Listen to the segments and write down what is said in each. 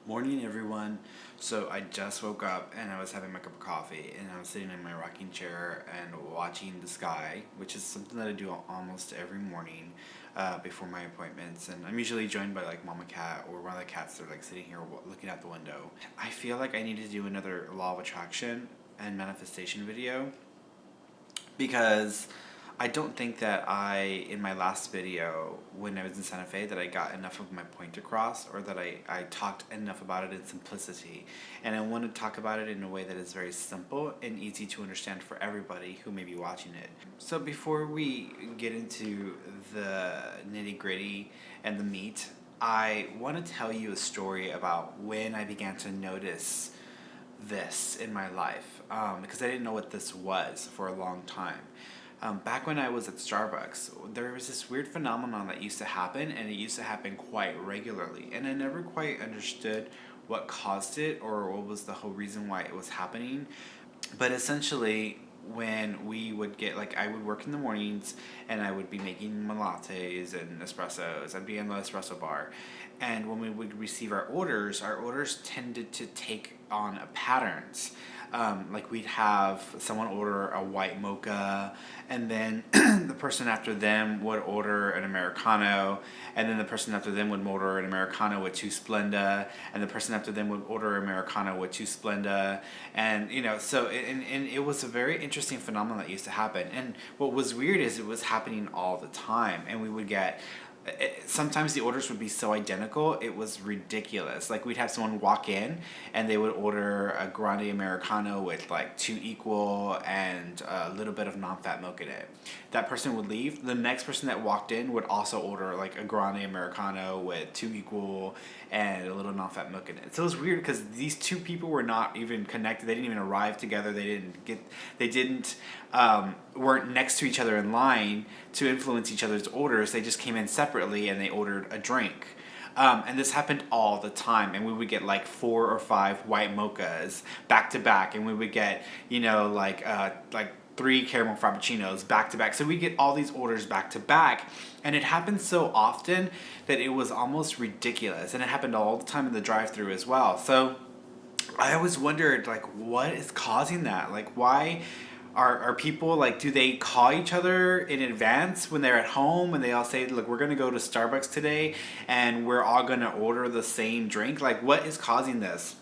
Morning, everyone. So I just woke up and I was having my cup of coffee and I was sitting in my rocking chair and watching the sky, which is something that I do almost every morning before my appointments. And I'm usually joined by like mama cat or one of the cats that are like sitting here looking out the window. I feel like I need to do another law of attraction and manifestation video because I don't think that in my last video, when I was in Santa Fe, that I got enough of my point across or that I talked enough about it in simplicity. And I want to talk about it in a way that is very simple and easy to understand for everybody who may be watching it. So before we get into the nitty gritty and the meat, I want to tell you a story about when I began to notice this in my life because I didn't know what this was for a long time. Back when I was at Starbucks, there was this weird phenomenon that used to happen, and it used to happen quite regularly. And I never quite understood what caused it or what was the whole reason why it was happening. But essentially, when we would get, like, I would work in the mornings and I would be making my lattes and espressos. I'd be in the espresso bar. And when we would receive our orders tended to take on patterns. Like we'd have someone order a white mocha, and then the person after them would order an Americano, and then the person after them would order an Americano with 2 Splenda, and the person after them would order Americano with 2 Splenda, and so and it was a very interesting phenomenon that used to happen. And what was weird is it was happening all the time, and we would get sometimes the orders would be so identical, it was ridiculous. Like we'd have someone walk in and they would order a grande Americano with like 2 equal and a little bit of non-fat milk in it. That person would leave. The next person that walked in would also order like a grande Americano with 2 equal and a little non-fat milk in it. So it was weird because these two people were not even connected. They didn't even arrive together. Weren't next to each other in line to influence each other's orders. They just came in separately and they ordered a drink. And this happened all the time, and we would get like 4 or 5 white mochas back to back, and we would get like 3 caramel frappuccinos back to back. So we get all these orders back to back, and it happened so often that it was almost ridiculous, and it happened all the time in the drive-thru as well. So I always wondered, like, what is causing that? Like, why are people, like, do they call each other in advance when they're at home and they all say, look, we're going to go to Starbucks today and we're all going to order the same drink? Like, what is causing this?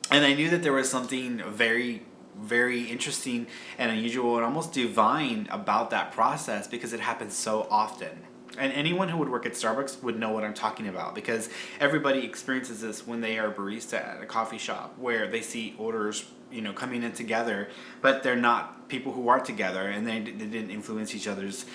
And I knew that there was something very, very interesting and unusual and almost divine about that process because it happens so often. And anyone who would work at Starbucks would know what I'm talking about, because everybody experiences this when they are a barista at a coffee shop where they see orders coming in together, but they're not people who are together, and they didn't influence each other's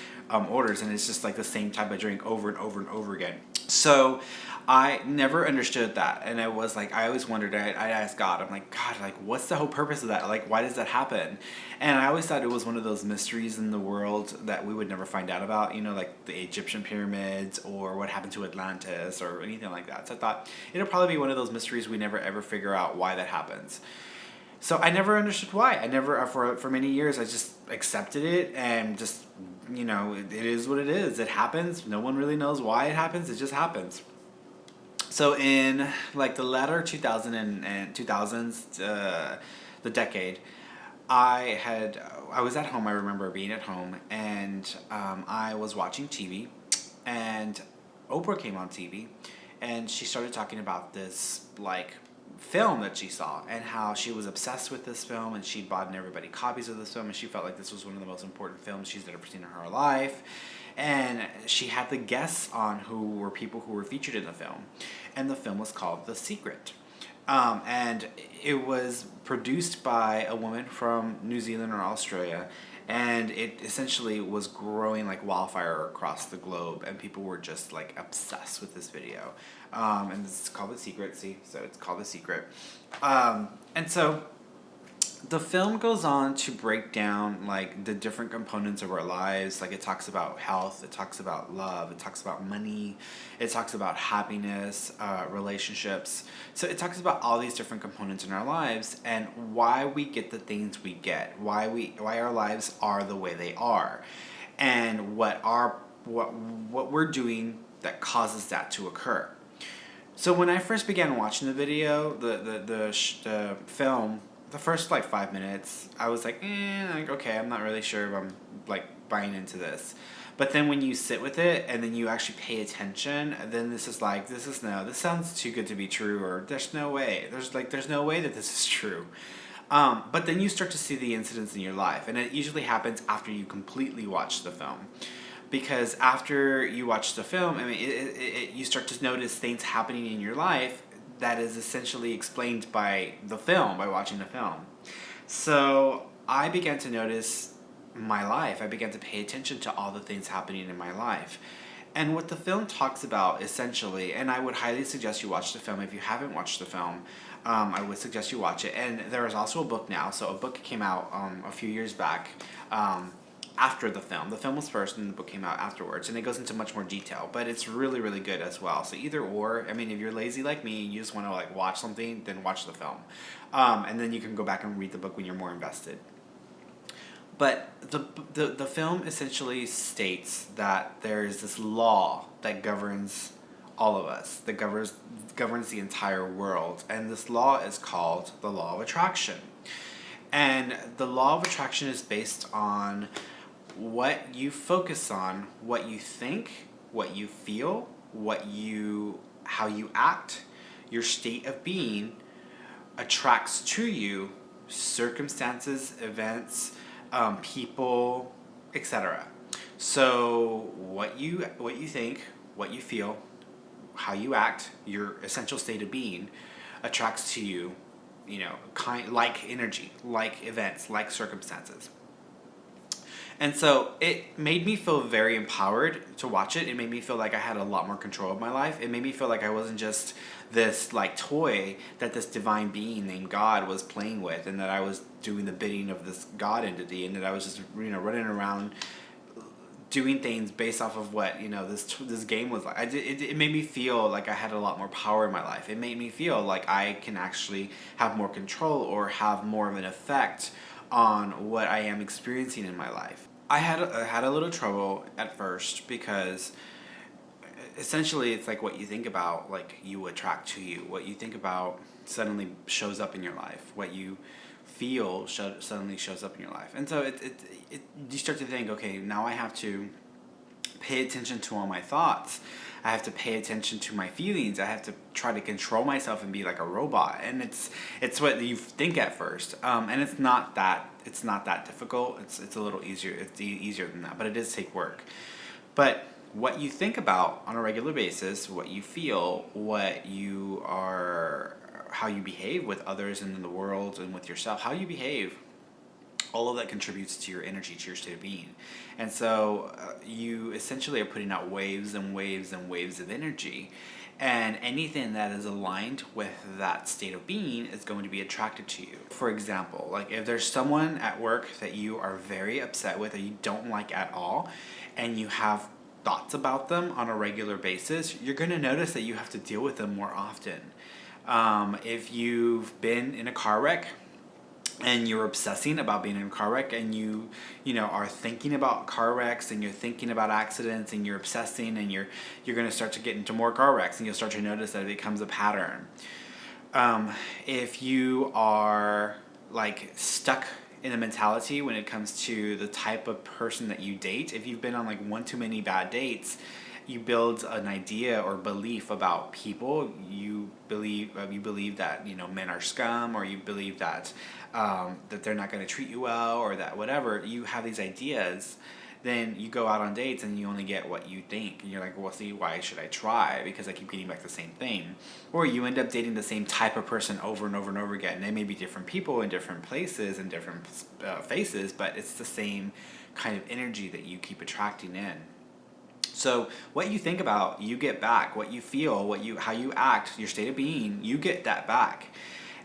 orders, and it's just like the same type of drink over and over and over again. So I never understood that, and I always wondered. I asked God, I'm like, God, like, what's the whole purpose of that? Like, why does that happen? And I always thought it was one of those mysteries in the world that we would never find out about, like the Egyptian pyramids or what happened to Atlantis or anything like that. So I thought it'll probably be one of those mysteries we never ever figure out why that happens. So I never understood why. I never, for many years, I just accepted it and just, it is what it is. It happens. No one really knows why it happens. It just happens. So in like the latter 2000s, the decade, I was at home. I remember being at home, and I was watching TV, and Oprah came on TV, and she started talking about this like film that she saw and how she was obsessed with this film, and she'd bought everybody copies of this film, and she felt like this was one of the most important films she's ever seen in her life. And she had the guests on who were people who were featured in the film, and the film was called The Secret. And it was produced by a woman from New Zealand or Australia, and it essentially was growing like wildfire across the globe, and people were just like obsessed with this video. And this is called The Secret, so it's called The Secret. And so the film goes on to break down like the different components of our lives. Like it talks about health, it talks about love, it talks about money, it talks about happiness, relationships. So it talks about all these different components in our lives and why we get the things we get, why our lives are the way they are, and what we're doing that causes that to occur. So when I first began watching the video, the film, the first like 5 minutes, I was like, okay, I'm not really sure if I'm like buying into this. But then when you sit with it and then you actually pay attention, then this sounds too good to be true, or there's no way, there's no way that this is true. But then you start to see the incidents in your life, and it usually happens after you completely watch the film. Because after you watch the film, I mean, you start to notice things happening in your life that is essentially explained by the film, by watching the film. So I began to notice my life. I began to pay attention to all the things happening in my life. And what the film talks about essentially, and I would highly suggest you watch the film if you haven't watched the film, I would suggest you watch it. And there is also a book now. So a book came out a few years back after the film. The film was first and the book came out afterwards. And it goes into much more detail. But it's really, really good as well. So either or, I mean, if you're lazy like me and you just want to like watch something, then watch the film. And then you can go back and read the book when you're more invested. But the film essentially states that there is this law that governs all of us, that governs the entire world. And this law is called the law of attraction. And the law of attraction is based on what you focus on, what you think, what you feel, how you act, your state of being attracts to you circumstances, events, people, etc. So what you think, what you feel, how you act, your essential state of being attracts to you, like energy, like events, like circumstances. And so it made me feel very empowered to watch it. It made me feel like I had a lot more control of my life. It made me feel like I wasn't just this like toy that this divine being named God was playing with, and that I was doing the bidding of this God entity, and that I was just running around doing things based off of what this game was like. It made me feel like I had a lot more power in my life. It made me feel like I can actually have more control or have more of an effect on what I am experiencing in my life. I had a little trouble at first because essentially it's like what you think about, like you attract to you. What you think about suddenly shows up in your life. What you feel suddenly shows up in your life. And so you start to think, okay, now I have to pay attention to all my thoughts. I have to pay attention to my feelings. I have to try to control myself and be like a robot. And it's what you think at first. And it's not that difficult. It's a little easier. It's easier than that, but it does take work. But what you think about on a regular basis, what you feel, how you behave with others and in the world and with yourself, how you behave, all of that contributes to your energy, to your state of being. And so you essentially are putting out waves and waves and waves of energy. And anything that is aligned with that state of being is going to be attracted to you. For example, like if there's someone at work that you are very upset with or you don't like at all, and you have thoughts about them on a regular basis, you're going to notice that you have to deal with them more often. If you've been in a car wreck and you're obsessing about being in a car wreck, and you are thinking about car wrecks, and you're thinking about accidents, and you're obsessing, and you're going to start to get into more car wrecks, and you'll start to notice that it becomes a pattern. If you are like stuck in a mentality when it comes to the type of person that you date, if you've been on like one too many bad dates, you build an idea or belief about people. You believe that men are scum, or you believe that that they're not going to treat you well, or that whatever. You have these ideas. Then you go out on dates and you only get what you think. And you're like, well, see, why should I try? Because I keep getting back the same thing. Or you end up dating the same type of person over and over and over again. They may be different people in different places and different faces, but it's the same kind of energy that you keep attracting in. So what you think about, you get back. What you feel, how you act, your state of being, you get that back.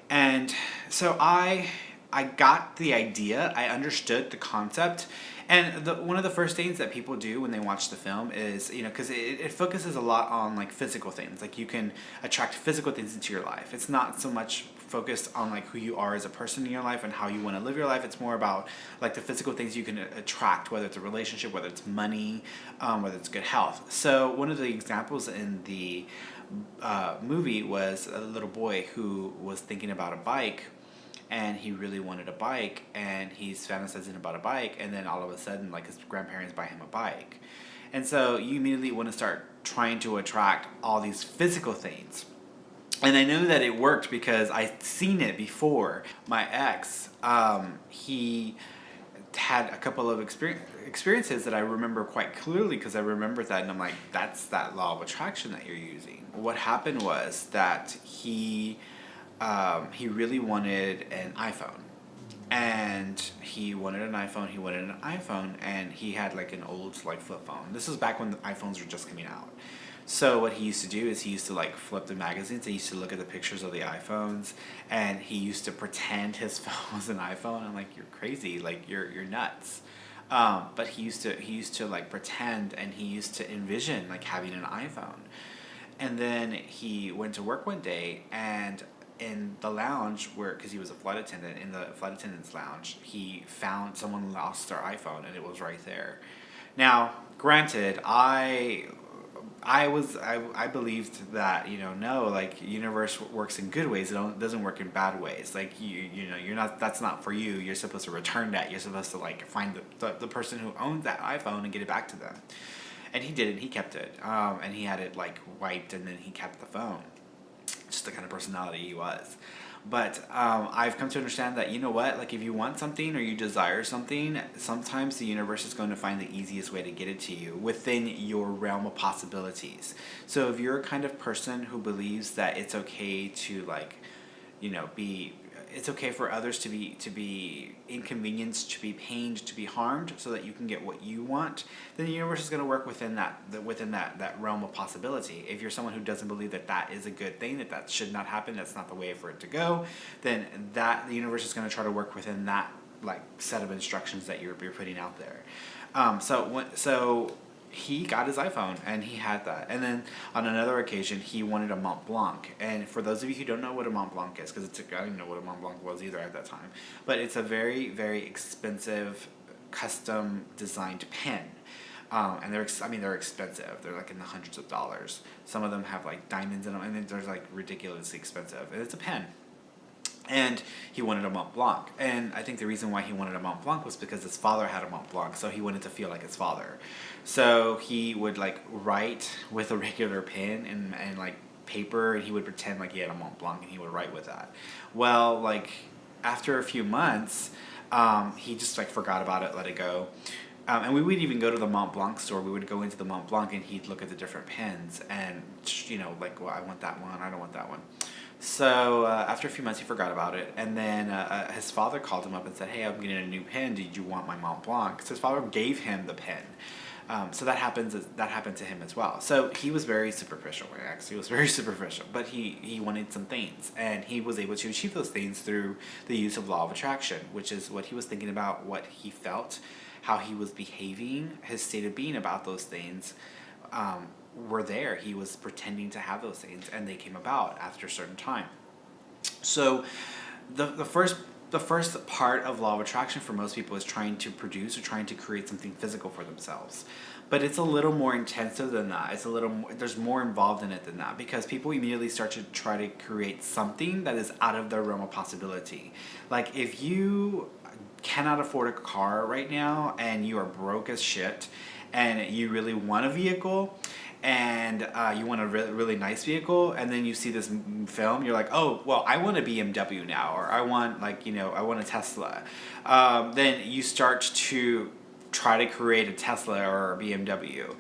And so I got the idea. I understood the concept. And one of the first things that people do when they watch the film is, because it focuses a lot on like physical things. Like you can attract physical things into your life. It's not so much focused on like who you are as a person in your life and how you want to live your life. It's more about like the physical things you can attract, whether it's a relationship, whether it's money, whether it's good health. So one of the examples in the movie was a little boy who was thinking about a bike, and he really wanted a bike, and he's fantasizing about a bike, and then all of a sudden, like, his grandparents buy him a bike. And so you immediately want to start trying to attract all these physical things. And I know that it worked because I'd seen it before. My ex, he had a couple of experiences that I remember quite clearly, because I remembered that, and I'm like, that's that law of attraction that you're using. What happened was that he really wanted an iPhone. And he wanted an iPhone, and he had like an old like flip phone. This was back when the iPhones were just coming out. So what he used to do is he used to like flip the magazines, and he used to look at the pictures of the iPhones, and he used to pretend his phone was an iPhone. I'm like, you're crazy, like you're nuts. But he used to like pretend, and he used to envision like having an iPhone. And then he went to work one day, and in the lounge, because he was a flight attendant, in the flight attendant's lounge, he found someone lost their iPhone, and it was right there. Now, granted, I believed that, no, like, universe works in good ways. It doesn't work in bad ways. Like, you're not, that's not for you. You're supposed to return that. You're supposed to like find the person who owns that iPhone and get it back to them. And he did it. He kept it. And he had it like wiped, and then he kept the phone. Just the kind of personality he was. But I've come to understand that, you know what, like, if you want something or you desire something, sometimes the universe is going to find the easiest way to get it to you within your realm of possibilities. So if you're a kind of person who believes that it's okay to, like, it's okay for others to be inconvenienced, to be pained, to be harmed, so that you can get what you want, then the universe is going to work within that realm of possibility. If you're someone who doesn't believe that is a good thing, that should not happen, that's not the way for it to go, then the universe is going to try to work within that like set of instructions that you're putting out there. So he got his iPhone, and he had that. And then on another occasion, he wanted a Mont Blanc. And for those of you who don't know what a Mont Blanc is, because I didn't know what a Mont Blanc was either at that time, but it's a very, very expensive, custom designed pen. And they're expensive. They're like in the hundreds of dollars. Some of them have like diamonds in them, and then they're like ridiculously expensive. And it's a pen. And he wanted a Mont Blanc. And I think the reason why he wanted a Mont Blanc was because his father had a Mont Blanc, so he wanted to feel like his father. So he would like write with a regular pen and like paper, and he would pretend like he had a Mont Blanc, and he would write with that. Well, like after a few months, he just like forgot about it, let it go. And we would even go to the Mont Blanc store. We would go into the Mont Blanc, and he'd look at the different pens, and like, well, I want that one, I don't want that one. So after a few months, he forgot about it, and then his father called him up and said, "Hey, I'm getting a new pen. Did you want my Mont Blanc?" So his father gave him the pen. So that happened to him as well. So he was very superficial. Actually, he was very superficial, but he wanted some things, and he was able to achieve those things through the use of law of attraction, which is what he was thinking about, what he felt, how he was behaving, his state of being about those things. Were there. He was pretending to have those things, and they came about after a certain time. So the first part of law of attraction for most people is trying to produce or trying to create something physical for themselves. But it's a little more intensive than that. There's more involved in it than that, because people immediately start to try to create something that is out of their realm of possibility. Like, if you cannot afford a car right now, and you are broke as shit, and you really want a vehicle, and you want a really nice vehicle, and then you see this film, you're like, oh, well, I want a BMW now, or I want I want a Tesla. Then you start to try to create a Tesla or a BMW.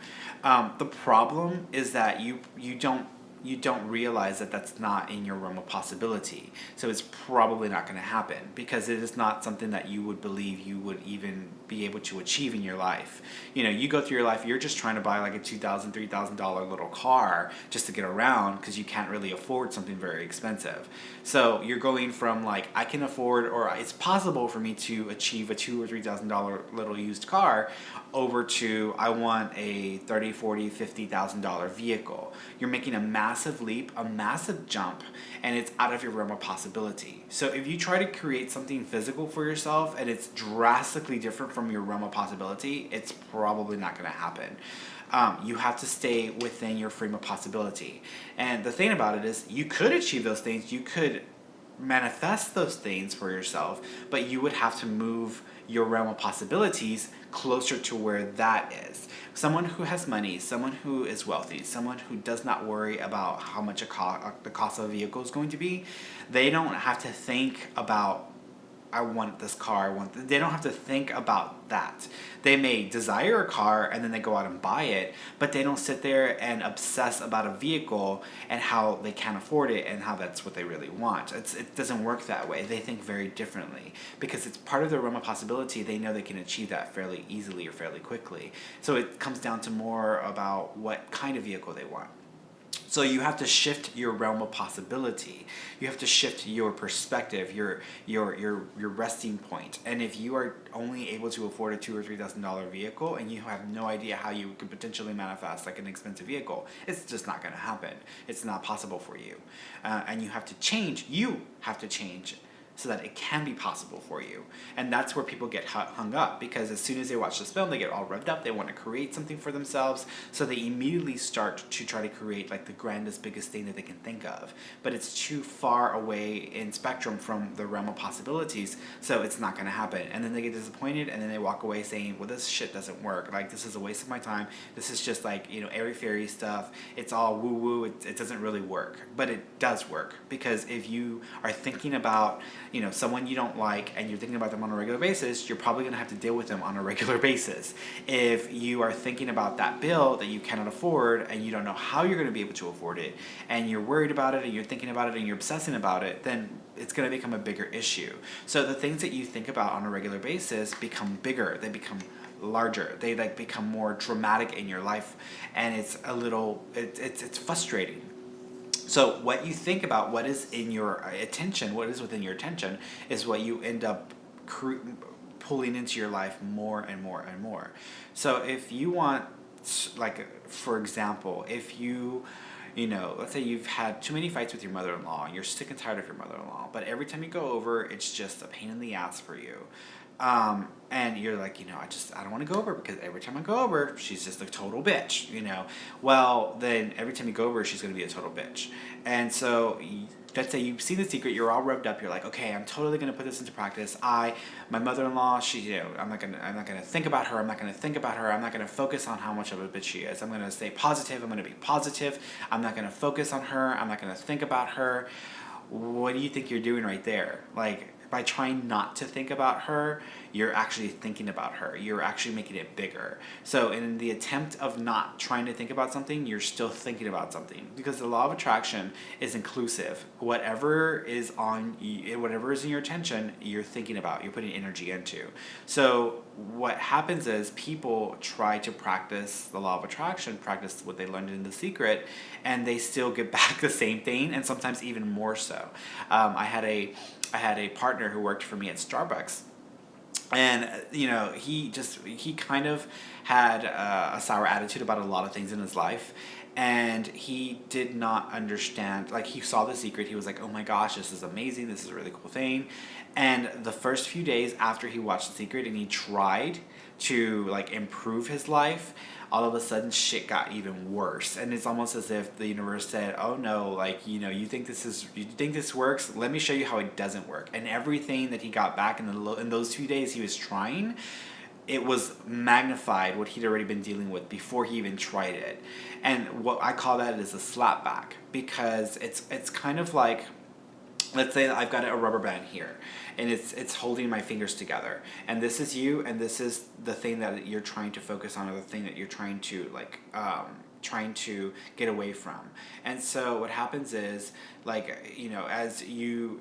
The problem is that you don't realize that that's not in your realm of possibility. So it's probably not going to happen, because it is not something that you would believe you would even be able to achieve in your life. You go through your life, you're just trying to buy like a $2,000, $3,000 little car just to get around, because you can't really afford something very expensive. So you're going from like, I can afford, or it's possible for me to achieve a $2,000 or $3,000 little used car, over to I want a $30,000, $40,000, $50,000 vehicle. You're making a massive leap, a massive jump, and it's out of your realm of possibility. So if you try to create something physical for yourself and it's drastically different from your realm of possibility, it's probably not going to happen. You have to stay within your frame of possibility. And the thing about it is, you could achieve those things. You could manifest those things for yourself, but you would have to move your realm of possibilities closer to where that is. Someone who has money, someone who is wealthy, someone who does not worry about how much the cost of a vehicle is going to be, they don't have to think about, I want this car, they don't have to think about that. They may desire a car and then they go out and buy it, but they don't sit there and obsess about a vehicle and how they can't afford it and how that's what they really want. It doesn't work that way. They think very differently because it's part of their realm of possibility. They know they can achieve that fairly easily or fairly quickly. So it comes down to more about what kind of vehicle they want. So you have to shift your realm of possibility. You have to shift your perspective, your resting point. And if you are only able to afford a $2,000 or $3,000 vehicle, and you have no idea how you could potentially manifest like an expensive vehicle, it's just not going to happen. It's not possible for you, and you have to change. You have to change so that it can be possible for you. And that's where people get hung up, because as soon as they watch this film, they get all revved up, they want to create something for themselves, so they immediately start to try to create like the grandest, biggest thing that they can think of. But it's too far away in spectrum from the realm of possibilities, so it's not gonna happen. And then they get disappointed, and then they walk away saying, well, this shit doesn't work. Like, this is a waste of my time. This is just like, airy-fairy stuff. It's all woo-woo. It doesn't really work. But it does work, because if you are thinking about someone you don't like and you're thinking about them on a regular basis, you're probably going to have to deal with them on a regular basis. If you are thinking about that bill that you cannot afford and you don't know how you're going to be able to afford it, and you're worried about it and you're thinking about it and you're obsessing about it, then it's going to become a bigger issue. So the things that you think about on a regular basis become bigger. They become larger. They become more dramatic in your life, and it's a little it's frustrating. So what you think about, what is in your attention, what is within your attention, is what you end up pulling into your life more and more and more. So if you want, like, for example, if you, let's say you've had too many fights with your mother-in-law, and you're sick and tired of your mother-in-law, but every time you go over, it's just a pain in the ass for you. And you're like, I don't want to go over, because every time I go over, she's just a total bitch, Well, then every time you go over, she's going to be a total bitch. And so let's say you've seen The Secret, you're all revved up, you're like, okay, I'm totally going to put this into practice. My mother-in-law, she, I'm not going to think about her. I'm not going to think about her. I'm not going to focus on how much of a bitch she is. I'm going to stay positive. I'm going to be positive. I'm not going to focus on her. I'm not going to think about her. What do you think you're doing right there? Like, by trying not to think about her, you're actually thinking about her. You're actually making it bigger. So in the attempt of not trying to think about something, you're still thinking about something, because the law of attraction is inclusive. Whatever is in your attention, you're thinking about, you're putting energy into. So what happens is, people try to practice the law of attraction, practice what they learned in The Secret, and they still get back the same thing, and sometimes even more so. I had a partner who worked for me at Starbucks, and he kind of had a sour attitude about a lot of things in his life, and he did not understand. Like, he saw The Secret, he was like, oh my gosh, this is amazing, this is a really cool thing. And the first few days after he watched The Secret and he tried to improve his life, all of a sudden shit got even worse. And it's almost as if the universe said, oh no, you think this works? Let me show you how it doesn't work. And everything that he got back in those few days he was trying, it was magnified what he'd already been dealing with before he even tried it. And what I call that is a slap back, because it's kind of like, let's say I've got a rubber band here, and it's holding my fingers together, and this is you, and this is the thing that you're trying to focus on, or the thing that you're trying to get away from. And so what happens is, as you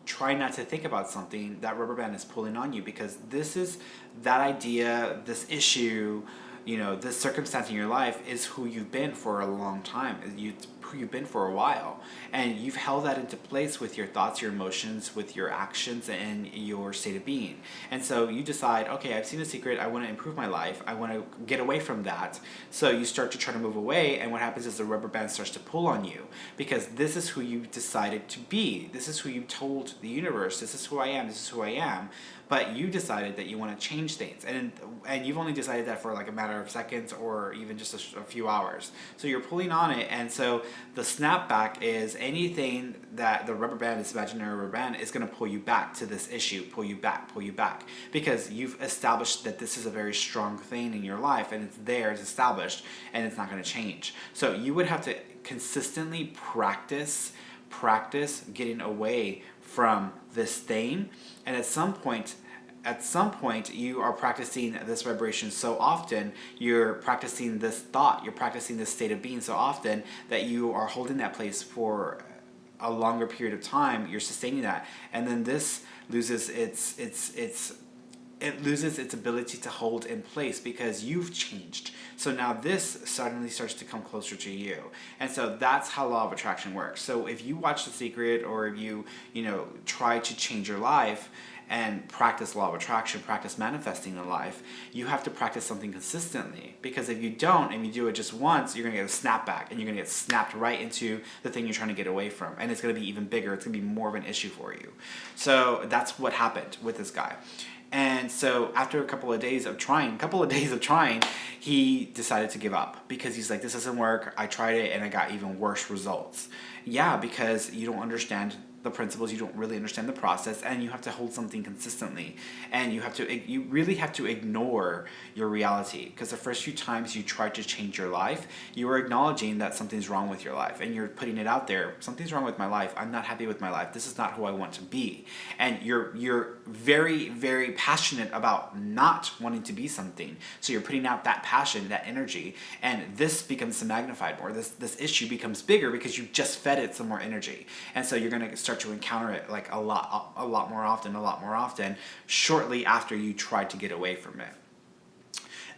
try not to think about something, that rubber band is pulling on you, because this is that idea, this issue, this circumstance in your life is who you've been for a long time. It's who you've been for a while, and you've held that into place with your thoughts, your emotions, with your actions, and your state of being. And so you decide, okay, I've seen a secret, I want to improve my life, I want to get away from that. So you start to try to move away, and what happens is the rubber band starts to pull on you, because this is who you decided to be. This is who you told the universe, this is who I am, this is who I am. But you decided that you want to change things, and you've only decided that for like a matter of seconds or even just a few hours. So you're pulling on it, and so the snapback is anything that the rubber band, this imaginary rubber band, is going to pull you back to this issue, pull you back, because you've established that this is a very strong thing in your life, and it's there, it's established, and it's not going to change. So you would have to consistently practice getting away from this thing, and at some point you are practicing this vibration so often, you're practicing this thought, you're practicing this state of being so often, that you are holding that place for a longer period of time, you're sustaining that, and then this loses it loses its ability to hold in place because you've changed. So now this suddenly starts to come closer to you. And so that's how law of attraction works. So if you watch The Secret, or if you try to change your life and practice law of attraction, practice manifesting in life, you have to practice something consistently. Because if you don't, and you do it just once, you're going to get a snapback, and you're going to get snapped right into the thing you're trying to get away from. And it's going to be even bigger. It's going to be more of an issue for you. So that's what happened with this guy. And so after a couple of days of trying, he decided to give up, because he's like, this doesn't work. I tried it and I got even worse results. Yeah, because you don't understand the principles, you don't really understand the process, and you have to hold something consistently, and you really have to ignore your reality, because the first few times you try to change your life, you are acknowledging that something's wrong with your life, and you're putting it out there. Something's wrong with my life. I'm not happy with my life. This is not who I want to be. And you're very, very passionate about not wanting to be something, so you're putting out that passion, that energy, and this becomes magnified more. This issue becomes bigger because you just fed it some more energy, and so you're going to start to encounter it like a lot more often shortly after you tried to get away from it.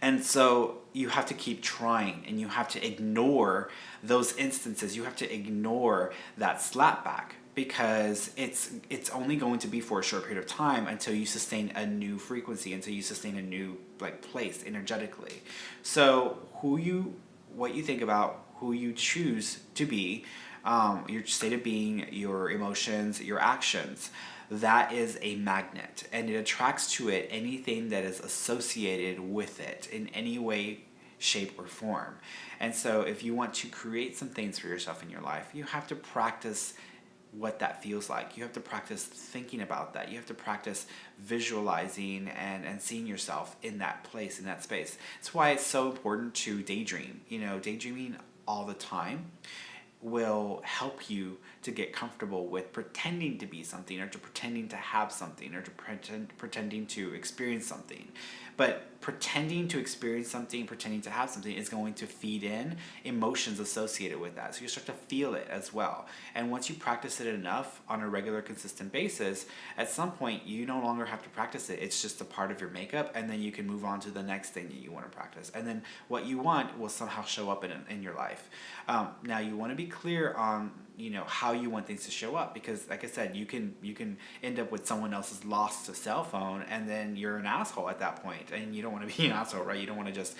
And so you have to keep trying, and you have to ignore those instances. You have to ignore that slapback, because it's only going to be for a short period of time until you sustain a new frequency, until you sustain a new place energetically. So what you think about, who you choose to be, your state of being, your emotions, your actions, that is a magnet, and it attracts to it anything that is associated with it in any way, shape, or form. And so if you want to create some things for yourself in your life, you have to practice what that feels like. You have to practice thinking about that. You have to practice visualizing and seeing yourself in that place, in that space. That's why it's so important to daydream. Daydreaming all the time will help you to get comfortable with pretending to be something, or to pretending to have something, or to pretending to experience something. But pretending to experience something, pretending to have something, is going to feed in emotions associated with that. So you start to feel it as well. And once you practice it enough on a regular, consistent basis, at some point you no longer have to practice it. It's just a part of your makeup, and then you can move on to the next thing that you want to practice. And then what you want will somehow show up in your life. Now you want to be clear on how you want things to show up, because like I said, you can end up with someone else's lost cell phone, and then you're an asshole at that point, and you don't want to be an asshole, right? You don't want to just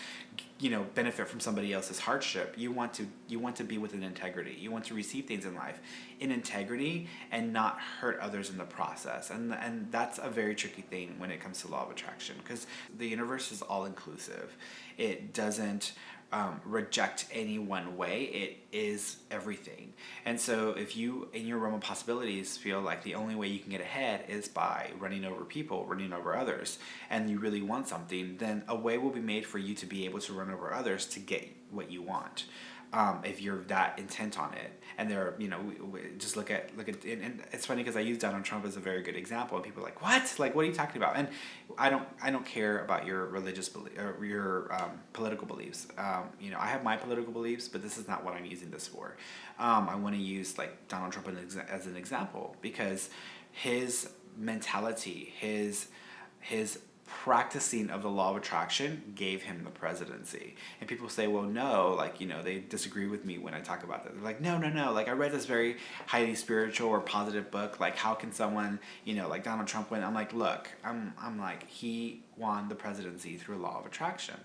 benefit from somebody else's hardship. You want to be with an integrity. You want to receive things in life in integrity and not hurt others in the process. And that's a very tricky thing when it comes to law of attraction, because the universe is all inclusive. It doesn't reject any one way. It is everything. And so if you, in your realm of possibilities, feel like the only way you can get ahead is by running over people, running over others, and you really want something, then a way will be made for you to be able to run over others to get what you want. If you're that intent on it. And there, just look at, and it's funny because I use Donald Trump as a very good example, and people are like, what? Like, what are you talking about? And I don't care about your religious belief or your political beliefs. I have my political beliefs, but this is not what I'm using this for. I want to use like Donald Trump as an example, because his mentality, his practicing of the law of attraction gave him the presidency. And people say, well, no, like, you know, they disagree with me when I talk about that. They're like, no, like, I read this very highly spiritual or positive book, like, how can someone, you know, like Donald Trump win? I'm like, look, I'm like, he won the presidency through law of attraction.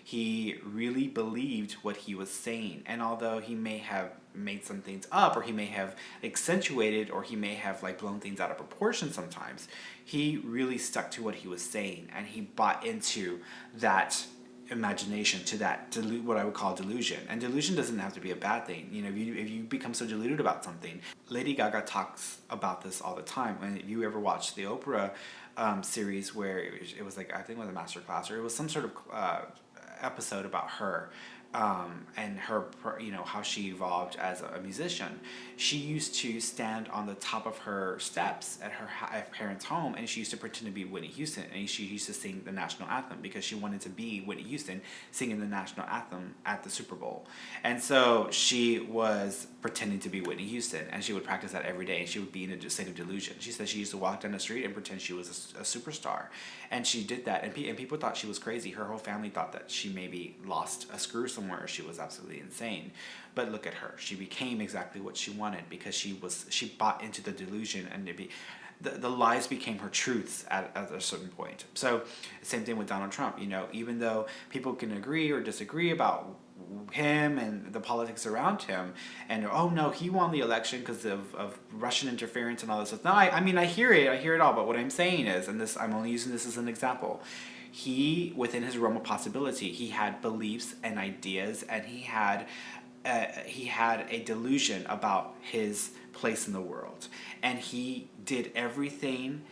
He really believed what he was saying, and although he may have made some things up, or he may have accentuated, or he may have like blown things out of proportion sometimes, he really stuck to what he was saying, and he bought into that imagination, to that what I would call delusion. And delusion doesn't have to be a bad thing. You know, if you become so deluded about something, Lady Gaga talks about this all the time. And if you ever watched the Oprah series where it was like, I think it was a master class, or it was some sort of episode about her, and her, you know, how she evolved as a musician. She used to stand on the top of her steps at her parents' home, and she used to pretend to be Whitney Houston, and she used to sing the national anthem because she wanted to be Whitney Houston singing the national anthem at the Super Bowl. And so she was pretending to be Whitney Houston, and she would practice that every day, and she would be in a state of delusion. She said she used to walk down the street and pretend she was a superstar, and she did that, and people thought she was crazy. Her whole family thought that she maybe lost a screw somewhere. She was absolutely insane. But look at her. She became exactly what she wanted because she bought into the delusion, and the lies became her truths at a certain point. So same thing with Donald Trump. You know, even though people can agree or disagree about him and the politics around him, and oh no, he won the election because of Russian interference and all this stuff. No, I mean, I hear it all, but what I'm saying is, and this, I'm only using this as an example, he, within his realm of possibility, he had beliefs and ideas, and he had a delusion about his place in the world, and he did everything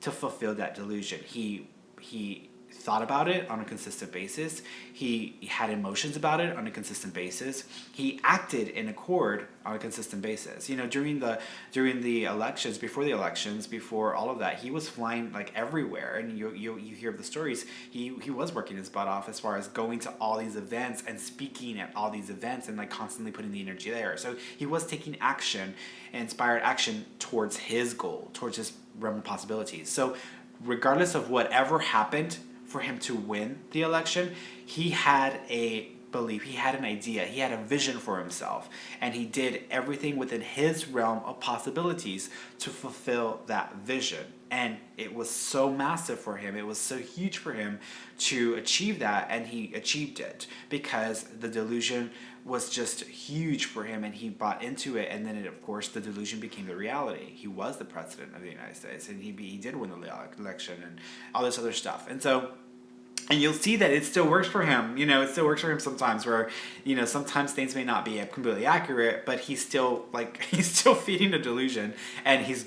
to fulfill that delusion. He thought about it on a consistent basis. He had emotions about it on a consistent basis. He acted in accord on a consistent basis. You know, during the elections, before all of that, he was flying like everywhere, and you hear of the stories. He was working his butt off as far as going to all these events and speaking at all these events and like constantly putting the energy there. So he was taking action, inspired action towards his goal, towards his realm of possibilities. So regardless of whatever happened for him to win the election, he had a belief, he had an idea, he had a vision for himself, and he did everything within his realm of possibilities to fulfill that vision. And it was so massive for him, it was so huge for him to achieve that, and he achieved it because the delusion was just huge for him, and he bought into it, and then of course the delusion became the reality. He was the president of the United States, and he did win the election and all this other stuff. And you'll see that it still works for him. You know, it still works for him sometimes, where, you know, sometimes things may not be completely accurate, but he's still feeding a delusion, and he's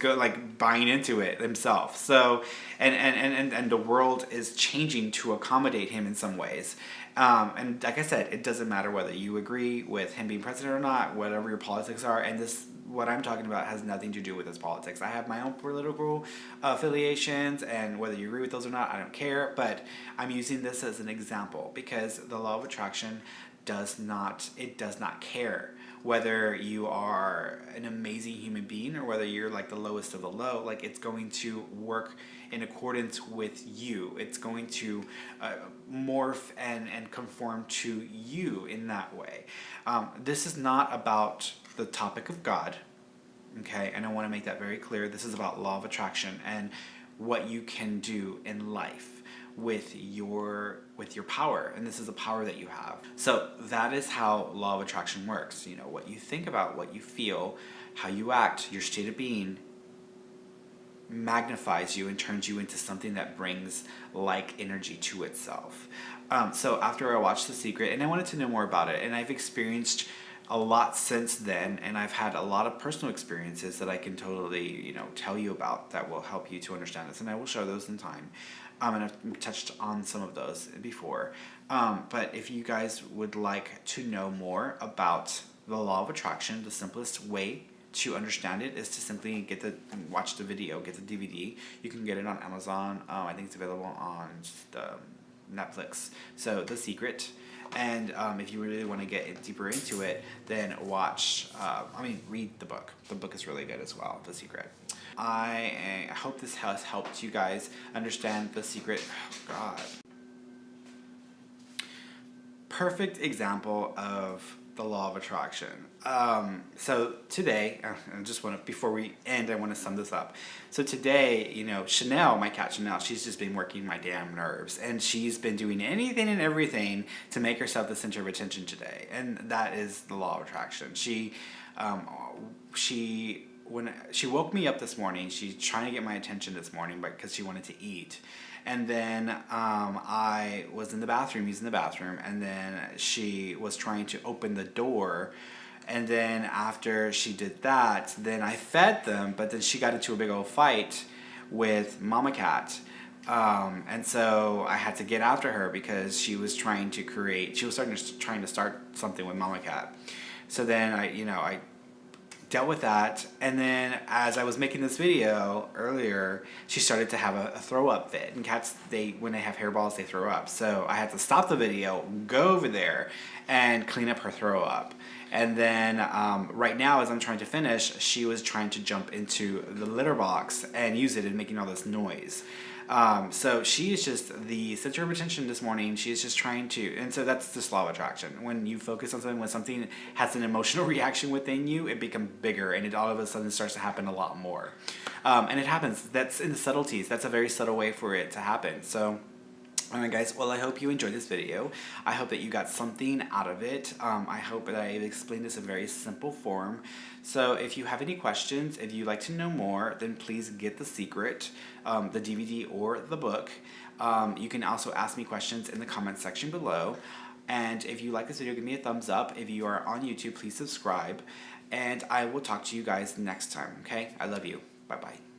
buying into it himself. So, and the world is changing to accommodate him in some ways. And like I said, it doesn't matter whether you agree with him being president or not, whatever your politics are, and what I'm talking about has nothing to do with his politics. I have my own political affiliations, and whether you agree with those or not, I don't care, but I'm using this as an example because the law of attraction does not care whether you are an amazing human being or whether you're like the lowest of the low. Like, it's going to work in accordance with you. It's going to morph and conform to you in that way. This is not about the topic of God, okay? And I want to make that very clear. This is about law of attraction and what you can do in life with your power, and this is a power that you have. So that is how law of attraction works. You know, what you think about, what you feel, how you act, your state of being magnifies you and turns you into something that brings like energy to itself. So after I watched The Secret, and I wanted to know more about it, and I've experienced a lot since then, and I've had a lot of personal experiences that I can totally, you know, tell you about that will help you to understand this, and I will show those in time. And I've touched on some of those before. But if you guys would like to know more about the law of attraction, the simplest way to understand it is to simply watch the video, get the DVD. You can get it on Amazon. I think it's available on the Netflix. So The Secret. And if you really want to get deeper into it, then read the book. The book is really good as well, The Secret. I hope this has helped you guys understand The Secret. Oh, God. Perfect example of the law of attraction. So today, before we end, I want to sum this up. So today, Chanel, my cat Chanel, she's just been working my damn nerves, and she's been doing anything and everything to make herself the center of attention today, and that is the law of attraction. When she woke me up this morning, she's trying to get my attention this morning, because she wanted to eat. And then I was in the bathroom, using the bathroom, and then she was trying to open the door. And then after she did that, then I fed them, but then she got into a big old fight with Mama Cat. And so I had to get after her because she was trying to start something with Mama Cat. So then I dealt with that, and then as I was making this video earlier, she started to have a throw up fit, and cats, when they have hairballs, they throw up. So I had to stop the video, go over there, and clean up her throw up. And then right now, as I'm trying to finish, she was trying to jump into the litter box and use it and making all this noise. So she is just the center of attention this morning. She is just trying to, and so that's the law of attraction. When you focus on something, when something has an emotional reaction within you, it becomes bigger, and it all of a sudden starts to happen a lot more. And it happens. That's in the subtleties. That's a very subtle way for it to happen. So, alright guys, well, I hope you enjoyed this video. I hope that you got something out of it. I hope that I've explained this in very simple form. So if you have any questions, if you'd like to know more, then please get The Secret, the DVD or the book. You can also ask me questions in the comment section below. And if you like this video, give me a thumbs up. If you are on YouTube, please subscribe. And I will talk to you guys next time, okay? I love you. Bye-bye.